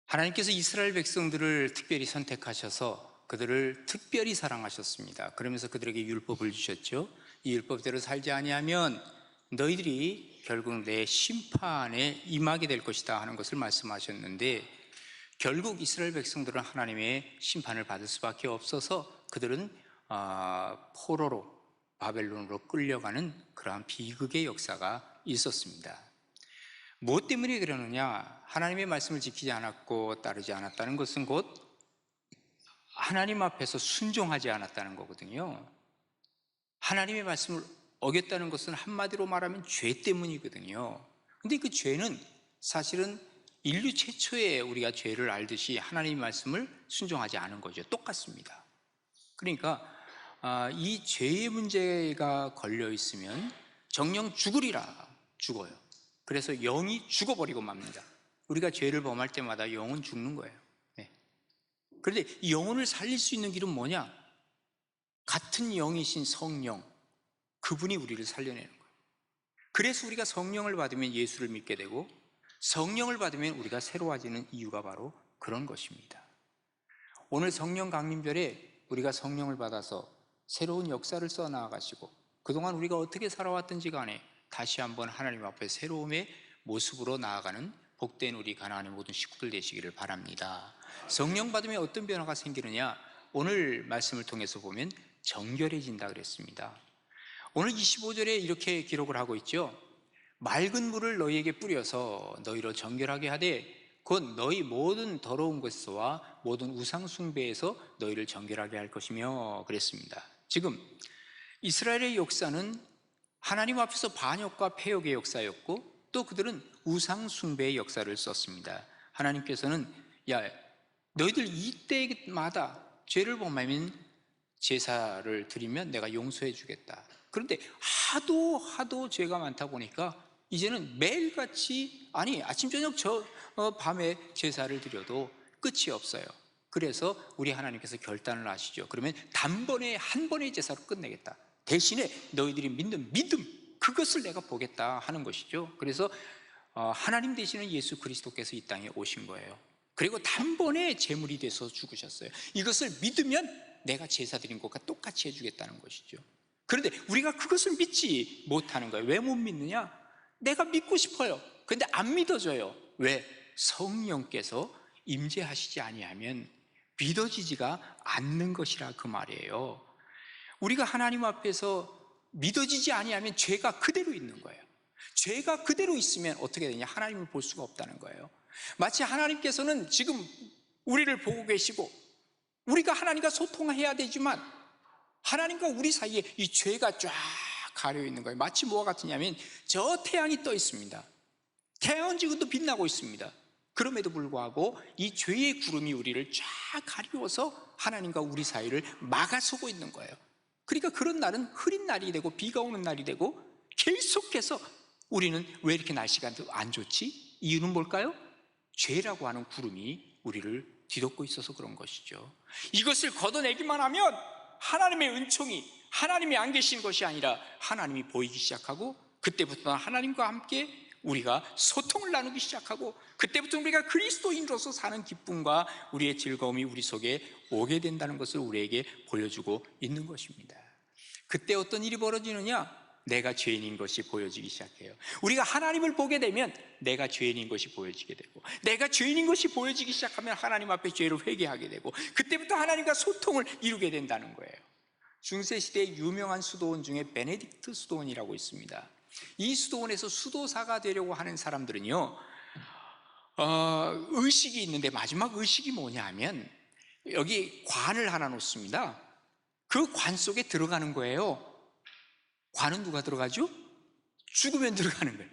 하나님께서 이스라엘 백성들을 특별히 선택하셔서 그들을 특별히 사랑하셨습니다. 그러면서 그들에게 율법을 주셨죠. 이 율법대로 살지 아니하면 너희들이 결국 내 심판에 임하게 될 것이다 하는 것을 말씀하셨는데, 결국 이스라엘 백성들은 하나님의 심판을 받을 수밖에 없어서 그들은 포로로 바벨론으로 끌려가는 그러한 비극의 역사가 있었습니다. 무엇 때문에 그러느냐? 하나님의 말씀을 지키지 않았고 따르지 않았다는 것은 곧 하나님 앞에서 순종하지 않았다는 거거든요. 하나님의 말씀을 어겼다는 것은 한마디로 말하면 죄 때문이거든요. 근데 그 죄는 사실은 인류 최초에 우리가 죄를 알듯이 하나님의 말씀을 순종하지 않은 거죠. 똑같습니다. 그러니까 이 죄의 문제가 걸려 있으면 정녕 죽으리라 죽어요. 그래서 영이 죽어버리고 맙니다. 우리가 죄를 범할 때마다 영은 죽는 거예요. 네. 그런데 이 영혼을 살릴 수 있는 길은 뭐냐? 같은 영이신 성령, 그분이 우리를 살려내는 거예요. 그래서 우리가 성령을 받으면 예수를 믿게 되고, 성령을 받으면 우리가 새로워지는 이유가 바로 그런 것입니다. 오늘 성령 강림절에 우리가 성령을 받아서 새로운 역사를 써나가시고, 그동안 우리가 어떻게 살아왔든지 간에 다시 한번 하나님 앞에 새로움의 모습으로 나아가는 복된 우리 가나안의 모든 식구들 되시기를 바랍니다. 성령 받으면 어떤 변화가 생기느냐? 오늘 말씀을 통해서 보면 정결해진다 그랬습니다. 오늘 25절에 이렇게 기록을 하고 있죠. 맑은 물을 너희에게 뿌려서 너희로 정결하게 하되 곧 너희 모든 더러운 것과 모든 우상 숭배에서 너희를 정결하게 할 것이며 그랬습니다. 지금 이스라엘의 역사는 하나님 앞에서 반역과 패역의 역사였고, 또 그들은 우상 숭배의 역사를 썼습니다. 하나님께서는 너희들 이때마다 죄를 범하면 제사를 드리면 내가 용서해 주겠다. 그런데 하도 죄가 많다 보니까 이제는 매일같이 아침 저녁 밤에 제사를 드려도 끝이 없어요. 그래서 우리 하나님께서 결단을 하시죠. 그러면 단번에 한 번의 제사로 끝내겠다. 대신에 너희들이 믿는 믿음, 그것을 내가 보겠다 하는 것이죠. 그래서 하나님 되시는 예수 그리스도께서 이 땅에 오신 거예요. 그리고 단번에 제물이 돼서 죽으셨어요. 이것을 믿으면 내가 제사 드린 것과 똑같이 해주겠다는 것이죠. 그런데 우리가 그것을 믿지 못하는 거예요. 왜 못 믿느냐? 내가 믿고 싶어요. 그런데 안 믿어져요. 왜? 성령께서 임재하시지 아니하면 믿어지지가 않는 것이라 그 말이에요. 우리가 하나님 앞에서 믿어지지 아니하면 죄가 그대로 있는 거예요. 죄가 그대로 있으면 어떻게 되냐? 하나님을 볼 수가 없다는 거예요. 마치 하나님께서는 지금 우리를 보고 계시고 우리가 하나님과 소통해야 되지만 하나님과 우리 사이에 이 죄가 쫙 가려 있는 거예요. 마치 뭐와 같으냐면 저 태양이 떠 있습니다. 태양은 지금도 빛나고 있습니다. 그럼에도 불구하고 이 죄의 구름이 우리를 쫙 가리워서 하나님과 우리 사이를 막아서고 있는 거예요. 그러니까 그런 날은 흐린 날이 되고 비가 오는 날이 되고 계속해서 우리는 왜 이렇게 날씨가 안 좋지? 이유는 뭘까요? 죄라고 하는 구름이 우리를 뒤덮고 있어서 그런 것이죠. 이것을 걷어내기만 하면 하나님의 은총이 하나님이 안 계신 것이 아니라 하나님이 보이기 시작하고, 그때부터 하나님과 함께 우리가 소통을 나누기 시작하고, 그때부터 우리가 그리스도인으로서 사는 기쁨과 우리의 즐거움이 우리 속에 오게 된다는 것을 우리에게 보여주고 있는 것입니다. 그때 어떤 일이 벌어지느냐? 내가 죄인인 것이 보여지기 시작해요. 우리가 하나님을 보게 되면 내가 죄인인 것이 보여지게 되고, 내가 죄인인 것이 보여지기 시작하면 하나님 앞에 죄를 회개하게 되고, 그때부터 하나님과 소통을 이루게 된다는 거예요. 중세시대의 유명한 수도원 중에 베네딕트 수도원이라고 있습니다. 이 수도원에서 수도사가 되려고 하는 사람들은요, 의식이 있는데 마지막 의식이 뭐냐 하면 여기 관을 하나 놓습니다. 그 관 속에 들어가는 거예요. 관은 누가 들어가죠? 죽으면 들어가는 거예요.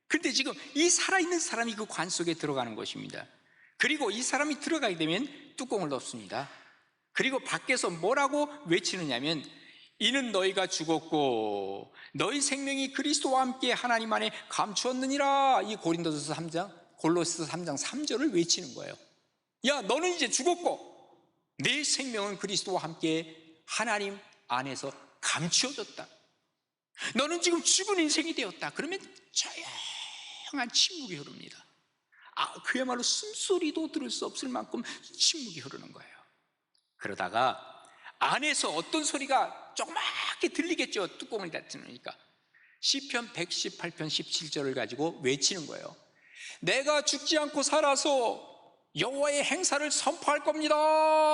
그런데 지금 이 살아있는 사람이 그 관 속에 들어가는 것입니다. 그리고 이 사람이 들어가게 되면 뚜껑을 덮습니다. 그리고 밖에서 뭐라고 외치느냐면 이는 너희가 죽었고 너희 생명이 그리스도와 함께 하나님 안에 감추었느니라. 이 골로새서 3장 3절을 외치는 거예요. 야, 너는 이제 죽었고 내 생명은 그리스도와 함께 하나님 안에서 감추어졌다. 너는 지금 죽은 인생이 되었다. 그러면 조용한 침묵이 흐릅니다. 그야말로 숨소리도 들을 수 없을 만큼 침묵이 흐르는 거예요. 그러다가 안에서 어떤 소리가 조그맣게 들리겠죠. 뚜껑을 닫으니까. 시편 118편 17절을 가지고 외치는 거예요. 내가 죽지 않고 살아서 여호와의 행사를 선포할 겁니다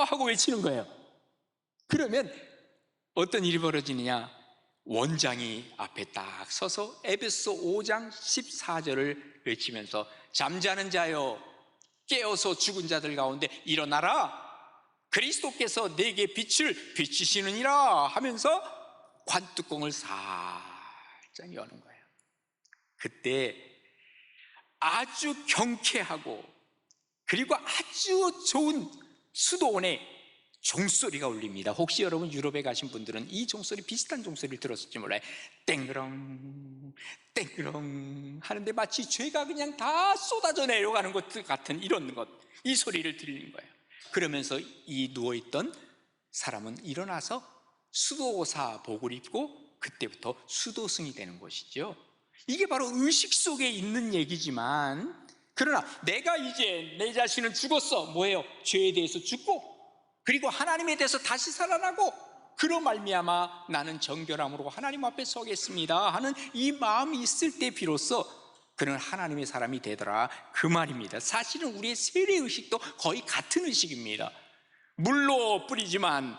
하고 외치는 거예요. 그러면 어떤 일이 벌어지느냐, 원장이 앞에 딱 서서 에베소 5장 14절을 외치면서 잠자는 자여 깨어서 죽은 자들 가운데 일어나라, 그리스도께서 내게 빛을 비치시느니라 하면서 관뚜껑을 살짝 여는 거예요. 그때 아주 경쾌하고 그리고 아주 좋은 수도원의 종소리가 울립니다. 혹시 여러분 유럽에 가신 분들은 이 종소리, 비슷한 종소리를 들었을지 몰라요. 땡그렁 땡그렁 하는데 마치 죄가 그냥 다 쏟아져 내려가는 것 같은 이런 것, 이 소리를 들리는 거예요. 그러면서 이 누워있던 사람은 일어나서 수도사복을 입고 그때부터 수도승이 되는 것이죠. 이게 바로 의식 속에 있는 얘기지만, 그러나 내가 이제 내 자신은 죽었어. 뭐예요? 죄에 대해서 죽고 그리고 하나님에 대해서 다시 살아나고 그로 말미암아 나는 정결함으로 하나님 앞에 서겠습니다 하는 이 마음이 있을 때 비로소 그는 하나님의 사람이 되더라, 그 말입니다. 사실은 우리의 세례의식도 거의 같은 의식입니다. 물로 뿌리지만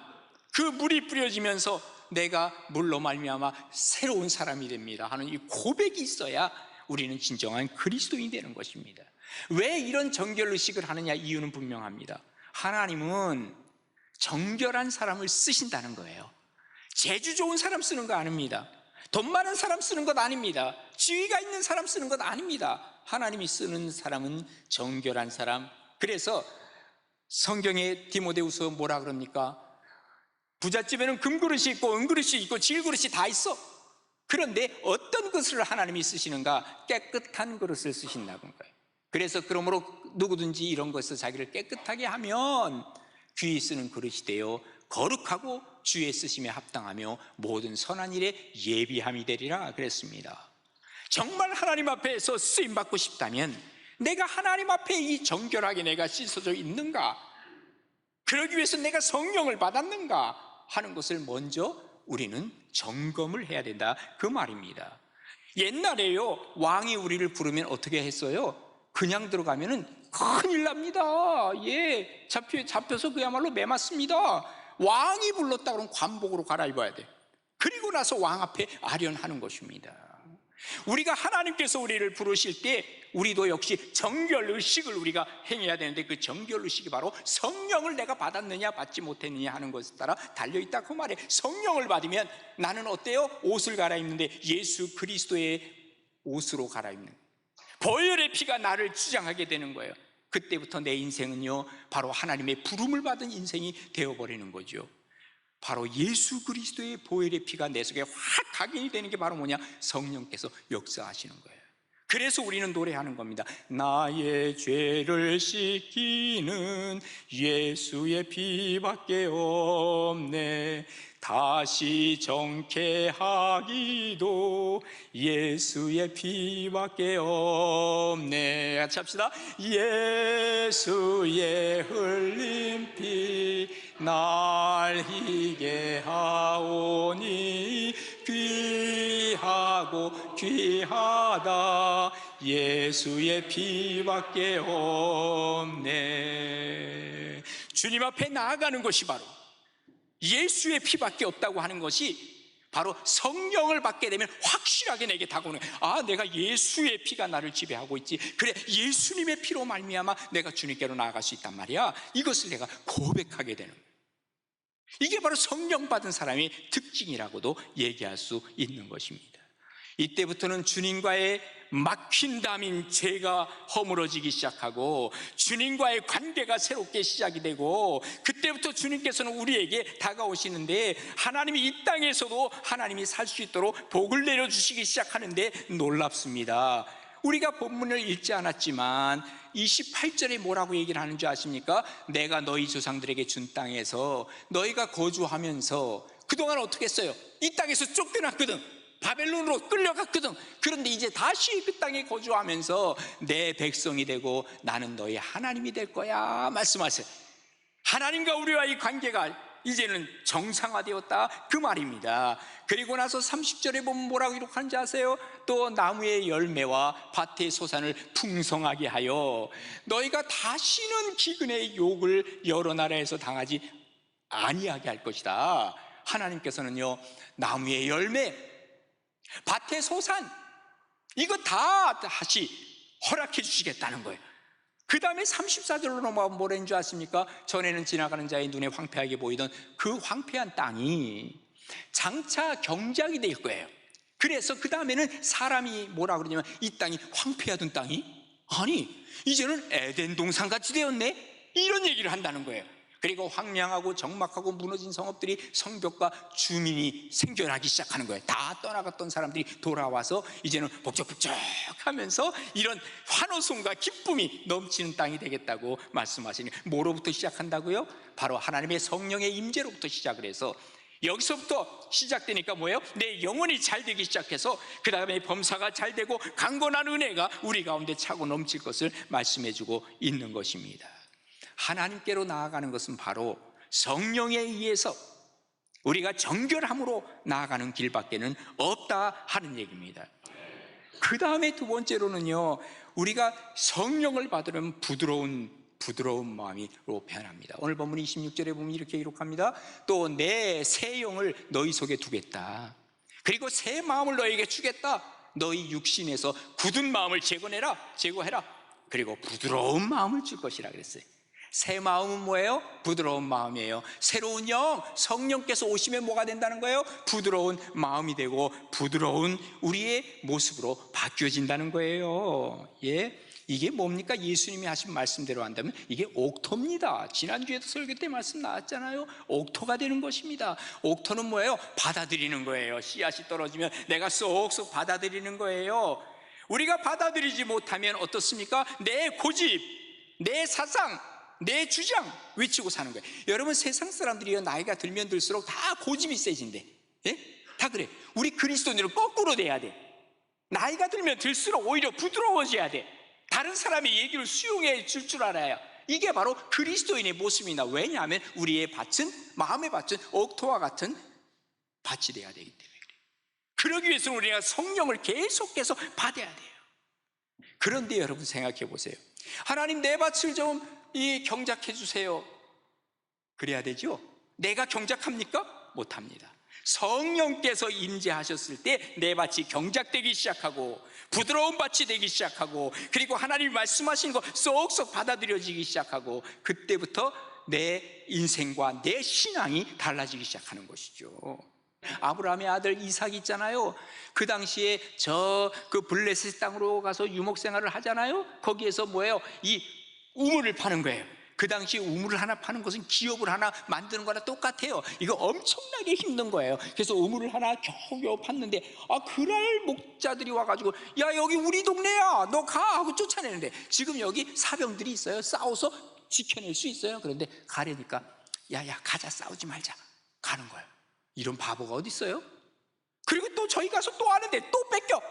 그 물이 뿌려지면서 내가 물로 말미암아 새로운 사람이 됩니다 하는 이 고백이 있어야 우리는 진정한 그리스도인이 되는 것입니다. 왜 이런 정결의식을 하느냐? 이유는 분명합니다. 하나님은 정결한 사람을 쓰신다는 거예요. 재주 좋은 사람 쓰는 거 아닙니다. 돈 많은 사람 쓰는 것 아닙니다. 지위가 있는 사람 쓰는 것 아닙니다. 하나님이 쓰는 사람은 정결한 사람. 그래서 성경에 디모데후서 뭐라 그럽니까? 부잣집에는 금그릇이 있고 은그릇이 있고 질그릇이 다 있어. 그런데 어떤 것을 하나님이 쓰시는가? 깨끗한 그릇을 쓰신다는 거예요. 그래서 그러므로 누구든지 이런 것을 자기를 깨끗하게 하면 귀히 쓰는 그릇이 되어 거룩하고 주의 쓰심에 합당하며 모든 선한 일에 예비함이 되리라 그랬습니다. 정말 하나님 앞에서 쓰임받고 싶다면 내가 하나님 앞에 이 정결하게 내가 씻어져 있는가, 그러기 위해서 내가 성령을 받았는가 하는 것을 먼저 우리는 점검을 해야 된다, 그 말입니다. 옛날에요, 왕이 우리를 부르면 어떻게 했어요? 그냥 들어가면은 큰일 납니다. 예, 잡혀서 그야말로 매맞습니다. 왕이 불렀다 그러면 관복으로 갈아입어야 돼. 그리고 나서 왕 앞에 아련하는 것입니다. 우리가 하나님께서 우리를 부르실 때 우리도 역시 정결의식을 우리가 행해야 되는데, 그 정결의식이 바로 성령을 내가 받았느냐 받지 못했느냐 하는 것에 따라 달려있다, 그 말에 성령을 받으면 나는 어때요? 옷을 갈아입는데 예수 그리스도의 옷으로 갈아입는, 보혈의 피가 나를 주장하게 되는 거예요. 그때부터 내 인생은요, 바로 하나님의 부름을 받은 인생이 되어버리는 거죠. 바로 예수 그리스도의 보혈의 피가 내 속에 확 각인이 되는 게 바로 뭐냐? 성령께서 역사하시는 거예요. 그래서 우리는 노래하는 겁니다. 나의 죄를 씻기는 예수의 피밖에 없네. 다시 정케하기도 예수의 피밖에 없네. 같이 합시다. 예수의 흘린 피 날 희게 하오니 귀하고 귀하다 예수의 피밖에 없네. 주님 앞에 나아가는 것이 바로 예수의 피밖에 없다고 하는 것이 바로 성령을 받게 되면 확실하게 내게 다가오는 거예요. 아, 내가 예수의 피가 나를 지배하고 있지. 그래, 예수님의 피로 말미암아 내가 주님께로 나아갈 수 있단 말이야. 이것을 내가 고백하게 되는 거예요. 이게 바로 성령 받은 사람의 특징이라고도 얘기할 수 있는 것입니다. 이때부터는 주님과의 막힌 담인 죄가 허물어지기 시작하고 주님과의 관계가 새롭게 시작이 되고, 그때부터 주님께서는 우리에게 다가오시는데 하나님이 이 땅에서도 하나님이 살 수 있도록 복을 내려주시기 시작하는데 놀랍습니다. 우리가 본문을 읽지 않았지만 28절에 뭐라고 얘기를 하는 줄 아십니까? 내가 너희 조상들에게 준 땅에서 너희가 거주하면서 그동안 어떻게 했어요? 이 땅에서 쫓겨났거든. 바벨론으로 끌려갔거든. 그런데 이제 다시 그 땅에 거주하면서 내 백성이 되고 나는 너희 하나님이 될 거야 말씀하세요. 하나님과 우리와의 관계가 이제는 정상화되었다 그 말입니다. 그리고 나서 30절에 보면 뭐라고 기록하는지 아세요? 또 나무의 열매와 밭의 소산을 풍성하게 하여 너희가 다시는 기근의 욕을 여러 나라에서 당하지 아니하게 할 것이다. 하나님께서는요, 나무의 열매, 밭의 소산, 이거 다 다시 허락해 주시겠다는 거예요. 그 다음에 34절로 넘어가면 뭐라는 줄 아십니까? 전에는 지나가는 자의 눈에 황폐하게 보이던 그 황폐한 땅이 장차 경작이 될 거예요. 그래서 그 다음에는 사람이 뭐라 그러냐면 이 땅이 황폐하던 땅이 아니 이제는 에덴 동산같이 되었네, 이런 얘기를 한다는 거예요. 그리고 황량하고 적막하고 무너진 성읍들이 성벽과 주민이 생겨나기 시작하는 거예요. 다 떠나갔던 사람들이 돌아와서 이제는 복적복적하면서 이런 환호성과 기쁨이 넘치는 땅이 되겠다고 말씀하시니, 뭐로부터 시작한다고요? 바로 하나님의 성령의 임재로부터 시작을 해서 여기서부터 시작되니까 뭐예요? 내 영혼이 잘 되기 시작해서 그 다음에 범사가 잘 되고 강건한 은혜가 우리 가운데 차고 넘칠 것을 말씀해주고 있는 것입니다. 하나님께로 나아가는 것은 바로 성령에 의해서 우리가 정결함으로 나아가는 길밖에는 없다 하는 얘기입니다. 그 다음에 두 번째로는요, 우리가 성령을 받으려면 부드러운 마음으로 변합니다. 오늘 본문 26절에 보면 이렇게 기록합니다. 또 내 새 영을 너희 속에 두겠다. 그리고 새 마음을 너희에게 주겠다. 너희 육신에서 굳은 마음을 제거해라. 그리고 부드러운 마음을 줄 것이라 그랬어요. 새 마음은 뭐예요? 부드러운 마음이에요. 새로운 영, 성령께서 오시면 뭐가 된다는 거예요? 부드러운 마음이 되고 부드러운 우리의 모습으로 바뀌어진다는 거예요. 예, 이게 뭡니까? 예수님이 하신 말씀대로 한다면 이게 옥토입니다. 지난주에도 설교 때 말씀 나왔잖아요. 옥토가 되는 것입니다. 옥토는 뭐예요? 받아들이는 거예요. 씨앗이 떨어지면 내가 쏙쏙 받아들이는 거예요. 우리가 받아들이지 못하면 어떻습니까? 내 고집, 내 사상, 내 주장 외치고 사는 거예요. 여러분, 세상 사람들이 나이가 들면 들수록 다 고집이 세진대. 예? 다 그래. 우리 그리스도인들은 거꾸로 돼야 돼. 나이가 들면 들수록 오히려 부드러워져야 돼. 다른 사람의 얘기를 수용해 줄 알아야. 이게 바로 그리스도인의 모습이나, 왜냐하면 우리의 밭은, 마음의 밭은 옥토와 같은 밭이 돼야 되기 때문에 그래요. 그러기 위해서는 우리가 성령을 계속해서 받아야 돼요. 그런데 여러분 생각해 보세요. 하나님, 내 밭을 좀 경작해 주세요. 그래야 되죠? 내가 경작합니까? 못합니다. 성령께서 임재하셨을 때 내 밭이 경작되기 시작하고 부드러운 밭이 되기 시작하고, 그리고 하나님이 말씀하신 거 쏙쏙 받아들여지기 시작하고, 그때부터 내 인생과 내 신앙이 달라지기 시작하는 것이죠. 아브라함의 아들 이삭 있잖아요. 그 당시에 그 블레셋 땅으로 가서 유목 생활을 하잖아요. 거기에서 뭐예요? 이 우물을 파는 거예요. 그 당시 우물을 하나 파는 것은 기업을 하나 만드는 거나 똑같아요. 이거 엄청나게 힘든 거예요. 그래서 우물을 하나 겨우겨우 팠는데, 그날 목자들이 와가지고 야, 여기 우리 동네야, 너 가 하고 쫓아내는데, 지금 여기 사병들이 있어요. 싸워서 지켜낼 수 있어요. 그런데 가려니까 야야 가자, 싸우지 말자, 가는 거예요. 이런 바보가 어디 있어요? 그리고 또 저희 가서 또 하는데 또 뺏겨.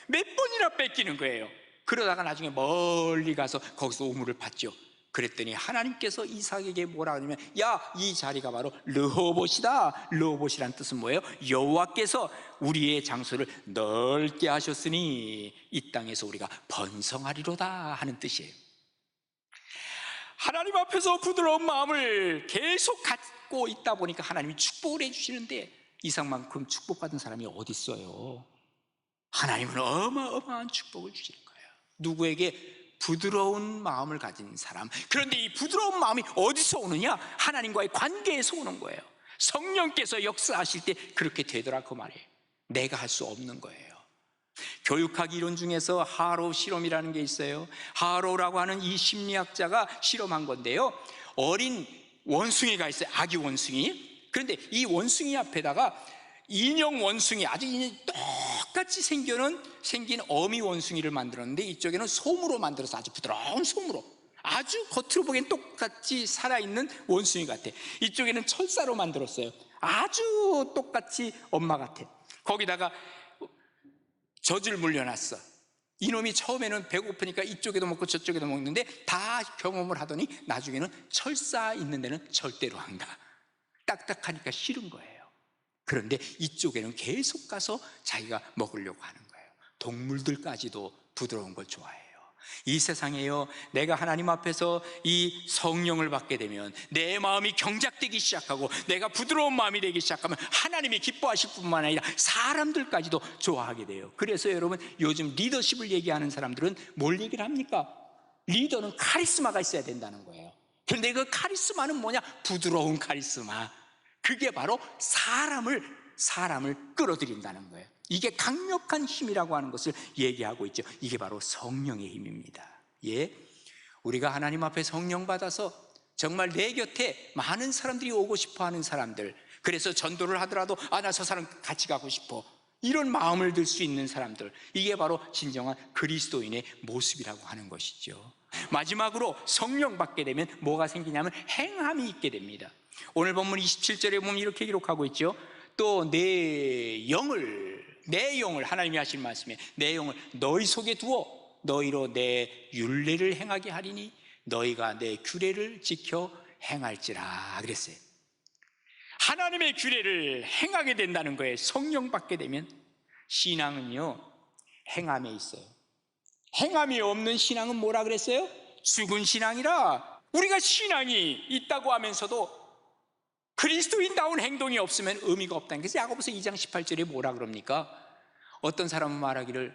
몇 번이나 뺏기는 거예요. 그러다가 나중에 멀리 가서 거기서 우물을 팠죠. 그랬더니 하나님께서 이삭에게 뭐라 하냐면, 야, 이 자리가 바로 르호봇이다. 르호봇이란 뜻은 뭐예요? 여호와께서 우리의 장소를 넓게 하셨으니 이 땅에서 우리가 번성하리로다 하는 뜻이에요. 하나님 앞에서 부드러운 마음을 계속 갖고 있다 보니까 하나님이 축복을 해주시는데, 이삭만큼 축복받은 사람이 어디 있어요? 하나님은 어마어마한 축복을 주시는 거예요. 누구에게? 부드러운 마음을 가진 사람. 그런데 이 부드러운 마음이 어디서 오느냐? 하나님과의 관계에서 오는 거예요. 성령께서 역사하실 때 그렇게 되더라 그 말이에요. 내가 할 수 없는 거예요. 교육학 이론 중에서 하로 실험이라는 게 있어요. 하로라고 하는 이 심리학자가 실험한 건데요, 어린 원숭이가 있어요. 아기 원숭이. 그런데 이 원숭이 앞에다가 인형 원숭이, 아주 똑같이 생긴 어미 원숭이를 만들었는데, 이쪽에는 솜으로 만들어서 아주 부드러운 솜으로, 아주 겉으로 보기엔 똑같이 살아있는 원숭이 같아. 이쪽에는 철사로 만들었어요. 아주 똑같이 엄마 같아. 거기다가 젖을 물려놨어. 이놈이 처음에는 배고프니까 이쪽에도 먹고 저쪽에도 먹는데 다 경험을 하더니 나중에는 철사 있는 데는 절대로 안 가. 딱딱하니까 싫은 거예요. 그런데 이쪽에는 계속 가서 자기가 먹으려고 하는 거예요. 동물들까지도 부드러운 걸 좋아해요. 이 세상에요, 내가 하나님 앞에서 이 성령을 받게 되면 내 마음이 경작되기 시작하고 내가 부드러운 마음이 되기 시작하면 하나님이 기뻐하실 뿐만 아니라 사람들까지도 좋아하게 돼요. 그래서 여러분, 요즘 리더십을 얘기하는 사람들은 뭘 얘기를 합니까? 리더는 카리스마가 있어야 된다는 거예요. 그런데 그 카리스마는 뭐냐? 부드러운 카리스마. 그게 바로 사람을 끌어들인다는 거예요. 이게 강력한 힘이라고 하는 것을 얘기하고 있죠. 이게 바로 성령의 힘입니다. 예, 우리가 하나님 앞에 성령 받아서 정말 내 곁에 많은 사람들이 오고 싶어하는 사람들, 그래서 전도를 하더라도 나 저 사람 같이 가고 싶어, 이런 마음을 들 수 있는 사람들, 이게 바로 진정한 그리스도인의 모습이라고 하는 것이죠. 마지막으로 성령 받게 되면 뭐가 생기냐면 행함이 있게 됩니다. 오늘 본문 27절에 보면 이렇게 기록하고 있죠. 또 내 영을 하나님이 하신 말씀에 내 영을 너희 속에 두어 너희로 내 율례를 행하게 하리니 너희가 내 규례를 지켜 행할지라 그랬어요. 하나님의 규례를 행하게 된다는 거예요. 성령 받게 되면. 신앙은요, 행함에 있어요. 행함이 없는 신앙은 뭐라 그랬어요? 죽은 신앙이라. 우리가 신앙이 있다고 하면서도 그리스도인다운 행동이 없으면 의미가 없다는 것이 야고보서 2장 18절에 뭐라 그럽니까? 어떤 사람은 말하기를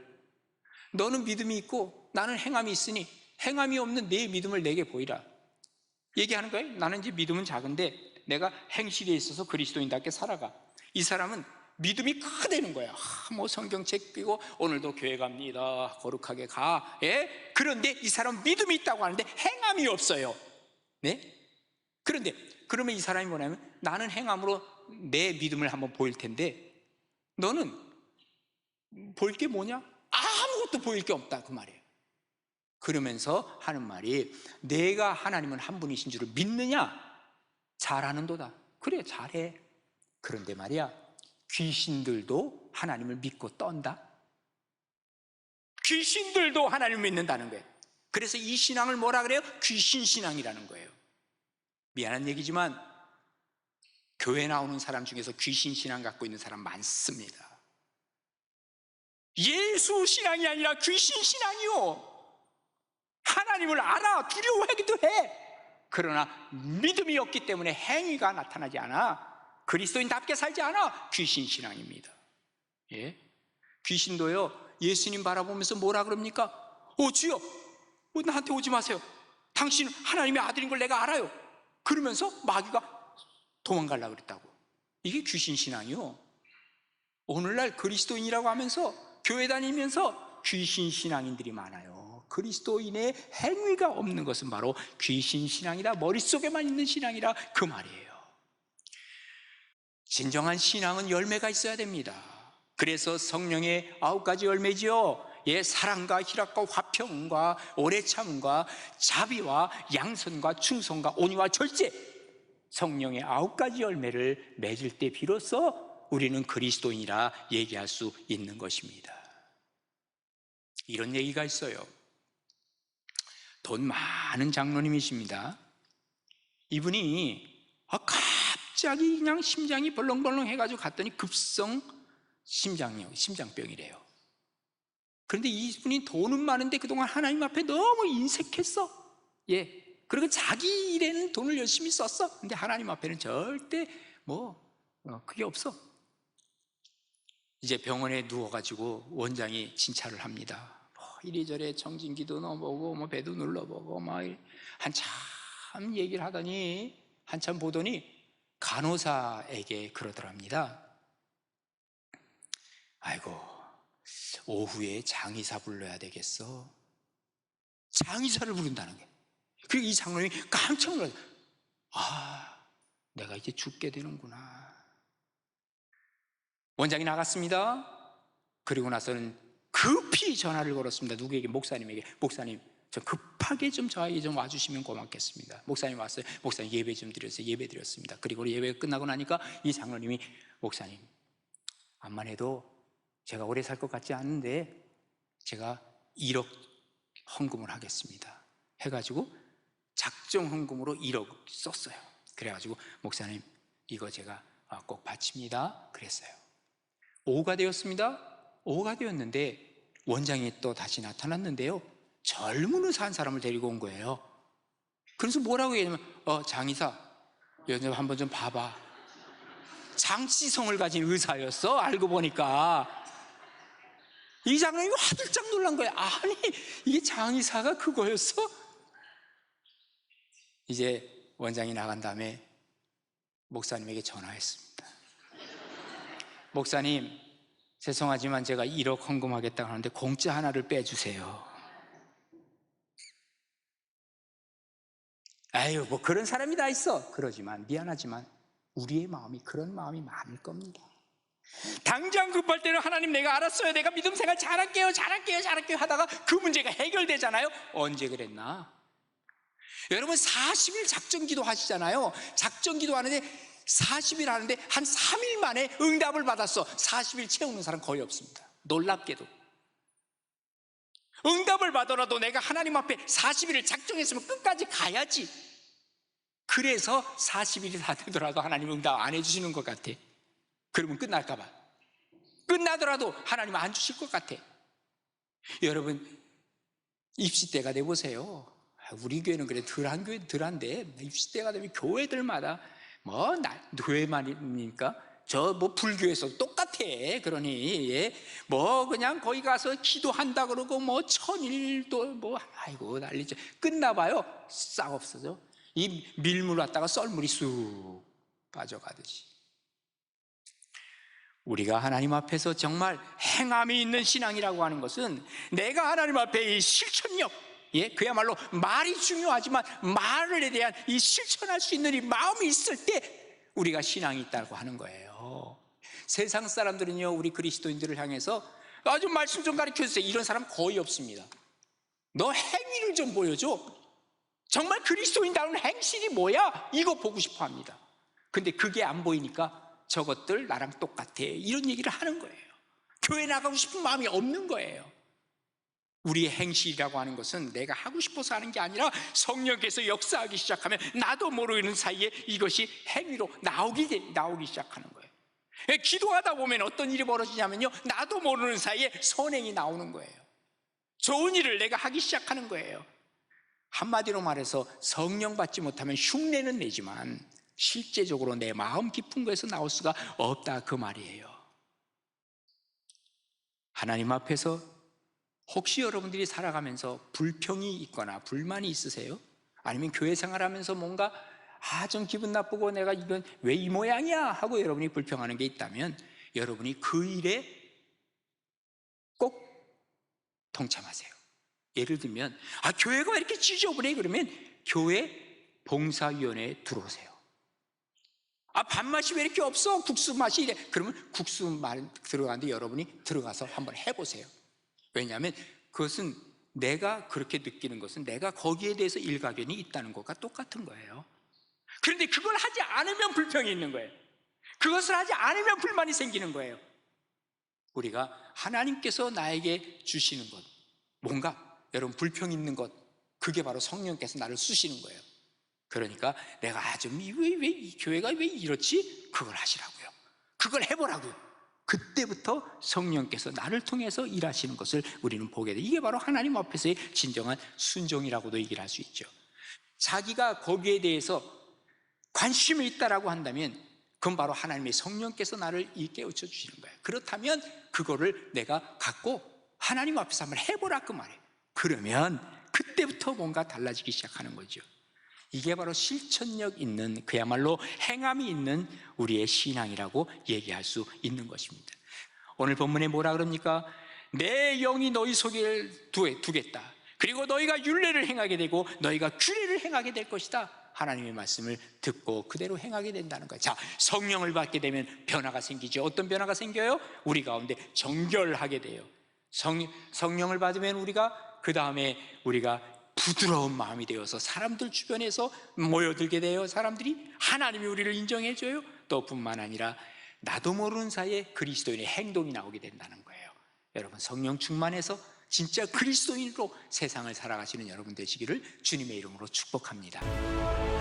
너는 믿음이 있고 나는 행함이 있으니 행함이 없는 내 믿음을 내게 보이라 얘기하는 거예요. 나는 이제 믿음은 작은데 내가 행실에 있어서 그리스도인답게 살아가. 이 사람은 믿음이 크다는 거야. 뭐 성경책 펴고 오늘도 교회 갑니다, 거룩하게 가. 예? 그런데 이 사람은 믿음이 있다고 하는데 행함이 없어요. 네? 그런데 그러면 이 사람이 뭐냐면 나는 행함으로 내 믿음을 한번 보일 텐데 너는 볼 게 뭐냐? 아무것도 보일 게 없다, 그 말이에요. 그러면서 하는 말이 내가 하나님은 한 분이신 줄을 믿느냐? 잘하는도다. 그래, 잘해. 그런데 말이야, 귀신들도 하나님을 믿고 떤다. 귀신들도 하나님을 믿는다는 거예요. 그래서 이 신앙을 뭐라 그래요? 귀신 신앙이라는 거예요. 미안한 얘기지만 교회 나오는 사람 중에서 귀신 신앙 갖고 있는 사람 많습니다. 예수 신앙이 아니라 귀신 신앙이요. 하나님을 알아, 두려워하기도 해. 그러나 믿음이 없기 때문에 행위가 나타나지 않아. 그리스도인답게 살지 않아. 귀신 신앙입니다. 예? 귀신도요, 예수님 바라보면서 뭐라 그럽니까? 주여, 나한테 오지 마세요. 당신 하나님의 아들인 걸 내가 알아요. 그러면서 마귀가 도망가려고 그랬다고. 이게 귀신 신앙이요. 오늘날 그리스도인이라고 하면서 교회 다니면서 귀신 신앙인들이 많아요. 그리스도인의 행위가 없는 것은 바로 귀신 신앙이다, 머릿속에만 있는 신앙이라 그 말이에요. 진정한 신앙은 열매가 있어야 됩니다. 그래서 성령의 9가지 열매지요. 예, 사랑과 희락과 화평과 오래 참음과 자비와 양선과 충성과 온유와 절제, 성령의 9가지 열매를 맺을 때 비로소 우리는 그리스도인이라 얘기할 수 있는 것입니다. 이런 얘기가 있어요. 돈 많은 장로님이십니다. 이분이 갑자기 그냥 심장이 벌렁벌렁 해가지고 갔더니 급성 심장병이래요. 그런데 이분이 돈은 많은데 그동안 하나님 앞에 너무 인색했어. 예. 그리고 자기 일에는 돈을 열심히 썼어. 근데 하나님 앞에는 절대 그게 없어. 이제 병원에 누워가지고 원장이 진찰을 합니다. 이리저리 정진기도 넣어보고 배도 눌러보고 한참 얘기를 하더니 한참 보더니 간호사에게 그러더랍니다. 아이고, 오후에 장의사 불러야 되겠어. 장의사를 부른다는 게. 그리고 이 장로님이 깜짝 놀라서 내가 이제 죽게 되는구나. 원장이 나갔습니다. 그리고 나서는 급히 전화를 걸었습니다. 누구에게? 목사님에게. 목사님, 저 급하게 좀 저에게 좀 와주시면 고맙겠습니다. 목사님 왔어요. 목사님 예배 좀 드렸어요. 예배 드렸습니다. 그리고 예배가 끝나고 나니까 이 장로님이 목사님, 암만 해도 제가 오래 살 것 같지 않은데 제가 1억 헌금을 하겠습니다 해가지고 작정 헌금으로 1억 썼어요. 그래가지고 목사님 이거 제가 꼭 바칩니다 그랬어요. 오후가 되었습니다. 오후가 되었는데 원장이 또 다시 나타났는데요, 젊은 의사 한 사람을 데리고 온 거예요. 그래서 뭐라고 얘기하냐면 장의사 요즘 한번 좀 봐봐. 장치성을 가진 의사였어. 알고 보니까 이 장로님이 화들짝 놀란 거예요. 아니 이게 장의사가 그거였어? 이제 원장이 나간 다음에 목사님에게 전화했습니다. 목사님 죄송하지만 제가 1억 헌금하겠다고 하는데 공짜 하나를 빼주세요. 아유 뭐 그런 사람이 다 있어. 그러지만 미안하지만 우리의 마음이 그런 마음이 많을 겁니다. 당장 급할 때는 하나님 내가 알았어요, 내가 믿음 생활 잘할게요 하다가 그 문제가 해결되잖아요. 언제 그랬나? 여러분 40일 작정기도 하시잖아요. 작정기도 하는데 40일 하는데 한 3일 만에 응답을 받았어. 40일 채우는 사람 거의 없습니다. 놀랍게도 응답을 받더라도 내가 하나님 앞에 40일을 작정했으면 끝까지 가야지. 그래서 40일이 다 되더라도 하나님 응답 안 해주시는 것 같아. 그러면 끝날까 봐. 끝나더라도 하나님 안 주실 것 같아. 여러분 입시 때가 돼 보세요. 우리 교회는 그래 덜한 교회 덜한데 입시 때가 되면 교회들마다 뭐 교회만이니까 저 뭐 불교에서 똑같아. 그러니 예, 뭐 그냥 거기 가서 기도한다 그러고 뭐 1000일도 뭐 아이고 난리죠. 끝나봐요 싹 없어져. 이 밀물 왔다가 썰물이 쑥 빠져가듯이. 우리가 하나님 앞에서 정말 행함이 있는 신앙이라고 하는 것은 내가 하나님 앞에 이 실천력, 예, 그야말로 말이 중요하지만 말에 대한 이 실천할 수 있는 이 마음이 있을 때 우리가 신앙이 있다고 하는 거예요. 세상 사람들은요 우리 그리스도인들을 향해서 좀 말씀 좀 가르쳐 주세요 이런 사람 거의 없습니다. 너 행위를 좀 보여줘. 정말 그리스도인다운 행실이 뭐야? 이거 보고 싶어 합니다. 근데 그게 안 보이니까 저것들 나랑 똑같아 이런 얘기를 하는 거예요. 교회 나가고 싶은 마음이 없는 거예요. 우리의 행실이라고 하는 것은 내가 하고 싶어서 하는 게 아니라 성령께서 역사하기 시작하면 나도 모르는 사이에 이것이 행위로 나오기 시작하는 거예요. 기도하다 보면 어떤 일이 벌어지냐면요 나도 모르는 사이에 선행이 나오는 거예요. 좋은 일을 내가 하기 시작하는 거예요. 한마디로 말해서 성령 받지 못하면 흉내는 내지만 실제적으로 내 마음 깊은 거에서 나올 수가 없다 그 말이에요. 하나님 앞에서 혹시 여러분들이 살아가면서 불평이 있거나 불만이 있으세요? 아니면 교회 생활하면서 뭔가 좀 기분 나쁘고 내가 이건 왜 이 모양이야 하고 여러분이 불평하는 게 있다면 여러분이 그 일에 꼭 동참하세요. 예를 들면 교회가 왜 이렇게 지저분해? 그러면 교회 봉사위원회에 들어오세요. 밥맛이 왜 이렇게 없어? 국수 맛이 이래. 그러면 국수 맛 들어가는데 여러분이 들어가서 한번 해보세요. 왜냐하면 그것은 내가 그렇게 느끼는 것은 내가 거기에 대해서 일가견이 있다는 것과 똑같은 거예요. 그런데 그걸 하지 않으면 불평이 있는 거예요. 그것을 하지 않으면 불만이 생기는 거예요. 우리가 하나님께서 나에게 주시는 것, 뭔가 여러분 불평 있는 것, 그게 바로 성령께서 나를 쓰시는 거예요. 그러니까 내가 왜 이 교회가 왜 이렇지? 그걸 하시라고요. 그걸 해보라고요. 그때부터 성령께서 나를 통해서 일하시는 것을 우리는 보게 돼요. 이게 바로 하나님 앞에서의 진정한 순종이라고도 얘기를 할 수 있죠. 자기가 거기에 대해서 관심이 있다라고 한다면 그건 바로 하나님의 성령께서 나를 깨우쳐 주시는 거예요. 그렇다면 그거를 내가 갖고 하나님 앞에서 한번 해보라 그 말이에요. 그러면 그때부터 뭔가 달라지기 시작하는 거죠. 이게 바로 실천력 있는 그야말로 행함이 있는 우리의 신앙이라고 얘기할 수 있는 것입니다. 오늘 본문에 뭐라 그럽니까? 내 영이 너희 속에 두겠다. 그리고 너희가 율례를 행하게 되고 너희가 규례를 행하게 될 것이다. 하나님의 말씀을 듣고 그대로 행하게 된다는 거예요. 자, 성령을 받게 되면 변화가 생기죠. 어떤 변화가 생겨요? 우리 가운데 정결하게 돼요. 성령을 받으면 우리가 그 다음에 우리가 부드러운 마음이 되어서 사람들 주변에서 모여들게 돼요. 사람들이 하나님이 우리를 인정해줘요. 또 뿐만 아니라 나도 모르는 사이에 그리스도인의 행동이 나오게 된다는 거예요. 여러분 성령 충만해서 진짜 그리스도인으로 세상을 살아가시는 여러분 되시기를 주님의 이름으로 축복합니다.